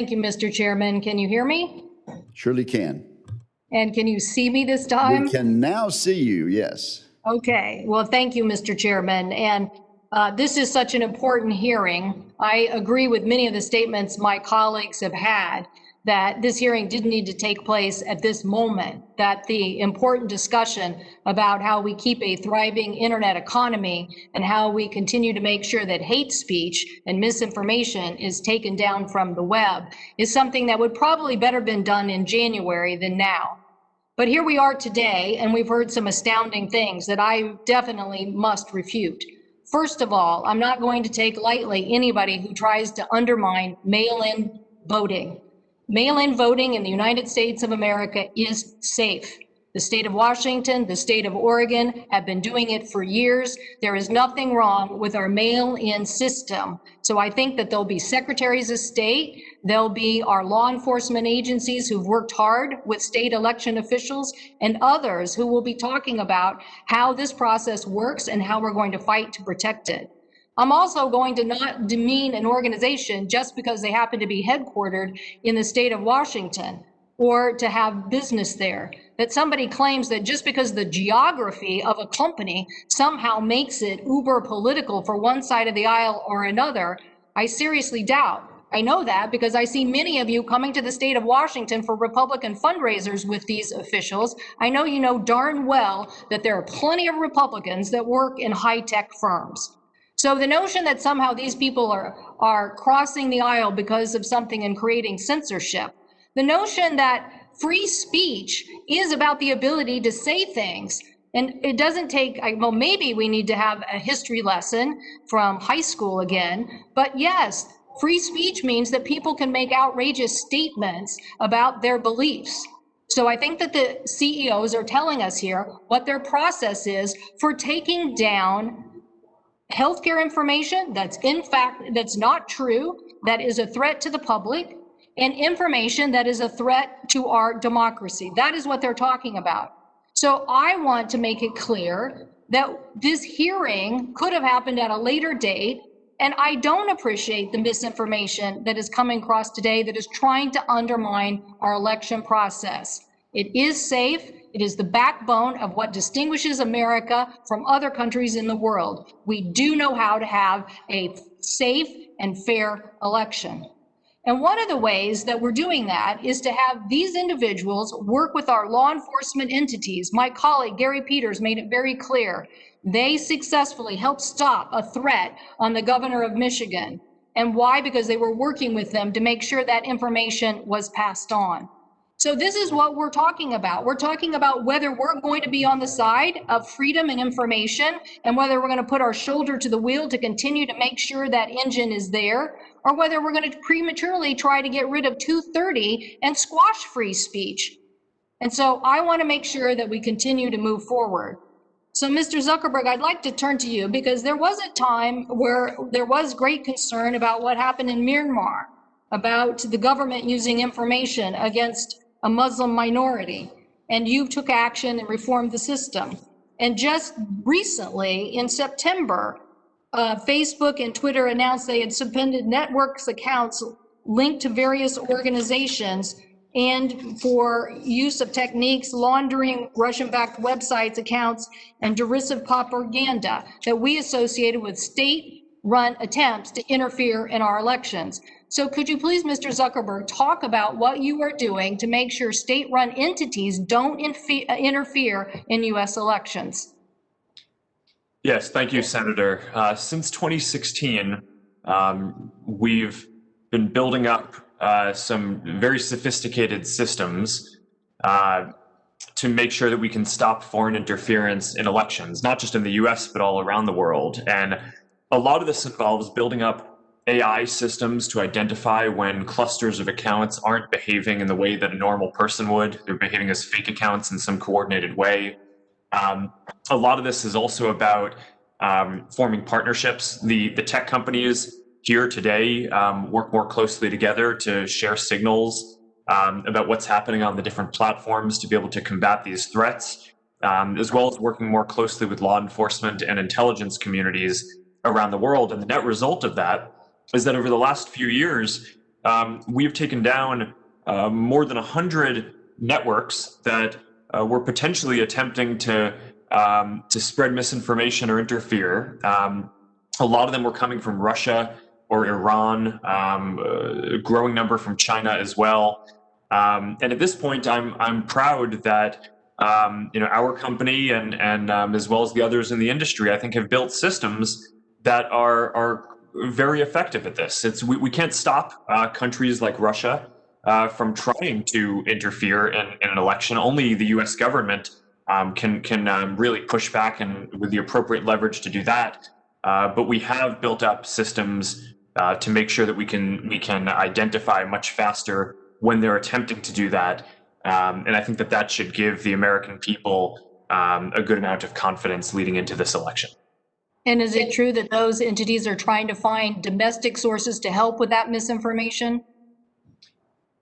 Thank you, Mr. Chairman. Can you hear me? Surely can. And can you see me this time? We can now see you, yes. Okay. Well, thank you, Mr. Chairman. And this is such an important hearing. I agree with many of the statements my colleagues have had that this hearing didn't need to take place at this moment, that the important discussion about how we keep a thriving internet economy and how we continue to make sure that hate speech and misinformation is taken down from the web is something that would probably better been done in January than now. But here we are today, and we've heard some astounding things that I definitely must refute. First of all, I'm not going to take lightly anybody who tries to undermine mail-in voting. Mail-in voting in the United States of America is safe. The state of Washington, the state of Oregon have been doing it for years. There is nothing wrong with our mail-in system. So I think that there'll be secretaries of state, there'll be our law enforcement agencies who've worked hard with state election officials, and others who will be talking about how this process works and how we're going to fight to protect it. I'm also going to not demean an organization just because they happen to be headquartered in the state of Washington or to have business there. That somebody claims that just because the geography of a company somehow makes it uber political for one side of the aisle or another, I seriously doubt. I know that because I see many of you coming to the state of Washington for Republican fundraisers with these officials. I know you know darn well that there are plenty of Republicans that work in high-tech firms. So the notion that somehow these people are crossing the aisle because of something and creating censorship, the notion that free speech is about the ability to say things, and it doesn't take, well, maybe we need to have a history lesson from high school again, but yes, free speech means that people can make outrageous statements about their beliefs. So I think that the CEOs are telling us here what their process is for taking down healthcare information that's in fact, that's not true, that is a threat to the public, and information that is a threat to our democracy. That is what they're talking about. So I want to make it clear that this hearing could have happened at a later date, and I don't appreciate the misinformation that is coming across today that is trying to undermine our election process. It is safe. It is the backbone of what distinguishes America from other countries in the world. We do know how to have a safe and fair election. And one of the ways that we're doing that is to have these individuals work with our law enforcement entities. My colleague, Gary Peters, made it very clear. They successfully helped stop a threat on the governor of Michigan. And why? Because they were working with them to make sure that information was passed on. So this is what we're talking about. We're talking about whether we're going to be on the side of freedom and information and whether we're going to put our shoulder to the wheel to continue to make sure that engine is there, or whether we're going to prematurely try to get rid of 230 and squash free speech. And so I want to make sure that we continue to move forward. So Mr. Zuckerberg, I'd like to turn to you because there was a time where there was great concern about what happened in Myanmar, about the government using information against a Muslim minority, and you took action and reformed the system. And just recently, in September, Facebook and Twitter announced they had suspended networks accounts linked to various organizations and for use of techniques laundering Russian-backed websites, accounts, and derisive propaganda that we associated with state-run attempts to interfere in our elections. So could you please, Mr. Zuckerberg, talk about what you are doing to make sure state-run entities don't interfere in U.S. elections? Yes, thank you, Senator. Since 2016, we've been building up some very sophisticated systems to make sure that we can stop foreign interference in elections, not just in the U.S., but all around the world. And a lot of this involves building up AI systems to identify when clusters of accounts aren't behaving in the way that a normal person would. They're behaving as fake accounts in some coordinated way. A lot of this is also about forming partnerships. The tech companies here today work more closely together to share signals about what's happening on the different platforms to be able to combat these threats, as well as working more closely with law enforcement and intelligence communities around the world. And the net result of that is that over the last few years, we've taken down more than 100 networks that were potentially attempting to spread misinformation or interfere. A lot of them were coming from Russia or Iran, a growing number from China as well. And at this point, I'm proud that our company and as well as the others in the industry, I think, have built systems that are very effective at this. We can't stop countries like Russia from trying to interfere in an election. Only the U.S. government can really push back and with the appropriate leverage to do that. But we have built up systems to make sure that we can identify much faster when they're attempting to do that. And I think that should give the American people a good amount of confidence leading into this election. And is it true that those entities are trying to find domestic sources to help with that misinformation?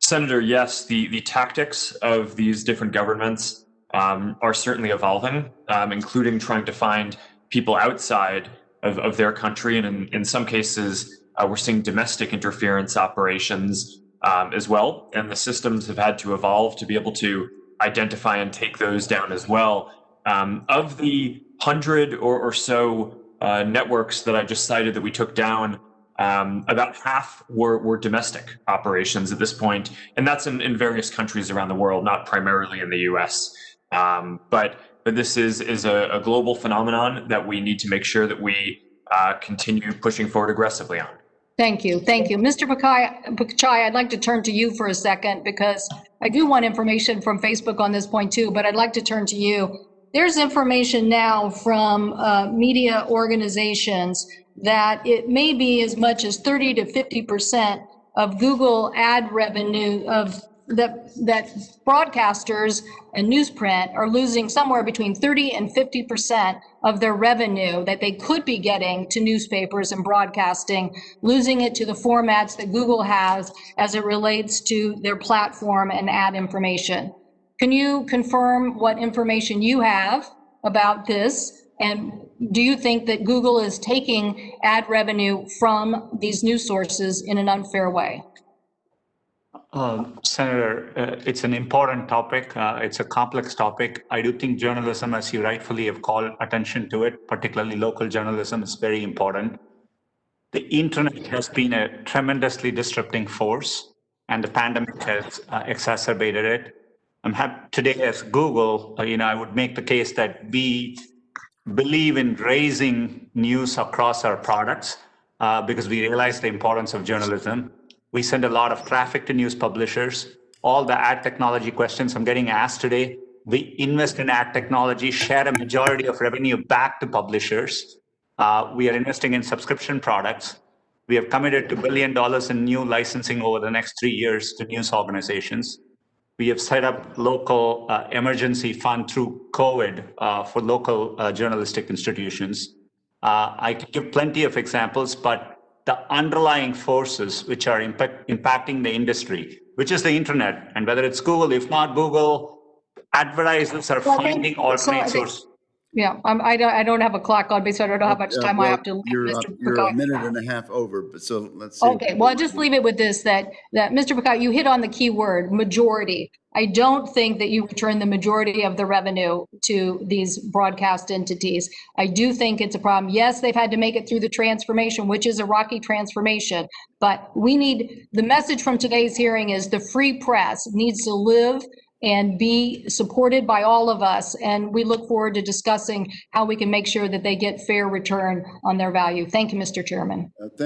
Senator, yes, the tactics of these different governments are certainly evolving, including trying to find people outside of their country. And in some cases, we're seeing domestic interference operations as well. And the systems have had to evolve to be able to identify and take those down as well. Of the 100 or so networks that I just cited that we took down, about half were domestic operations at this point, and that's in various countries around the world, not primarily in the U.S. But this is a global phenomenon that we need to make sure that we continue pushing forward aggressively on. Thank you. Thank you. Mr. Pichai, I'd like to turn to you for a second because I do want information from Facebook on this point too, but I'd like to turn to you. There's information now from media organizations that it may be as much as 30 to 50% of Google ad revenue of that broadcasters and newsprint are losing somewhere between 30 and 50% of their revenue that they could be getting to newspapers and broadcasting, losing it to the formats that Google has as it relates to their platform and ad information. Can you confirm what information you have about this? And do you think that Google is taking ad revenue from these news sources in an unfair way? Senator, it's an important topic. It's a complex topic. I do think journalism, as you rightfully have called attention to it, particularly local journalism, is very important. The internet has been a tremendously disrupting force, and the pandemic has exacerbated it. I'm happy today as Google, I would make the case that we believe in raising news across our products because we realize the importance of journalism. We send a lot of traffic to news publishers. All the ad technology questions I'm getting asked today, we invest in ad technology, share a majority of revenue back to publishers. We are investing in subscription products. We have committed to $1 billion in new licensing over the next 3 years to news organizations. We have set up local emergency fund through COVID for local journalistic institutions. I can give plenty of examples, but the underlying forces which are impacting the industry, which is the internet, and whether it's Google, if not Google, advertisers are finding alternate sources. Yeah, I don't have a clock on me, so I don't know how much time I have to leave. You're a minute and a half over, but so let's see. Okay, well, I'll just leave it with this, that Mr. Pichai, you hit on the key word, majority. I don't think that you return the majority of the revenue to these broadcast entities. I do think it's a problem. Yes, they've had to make it through the transformation, which is a rocky transformation, but the message from today's hearing is the free press needs to live and be supported by all of us. And we look forward to discussing how we can make sure that they get fair return on their value. Thank you, Mr. Chairman. Thank you.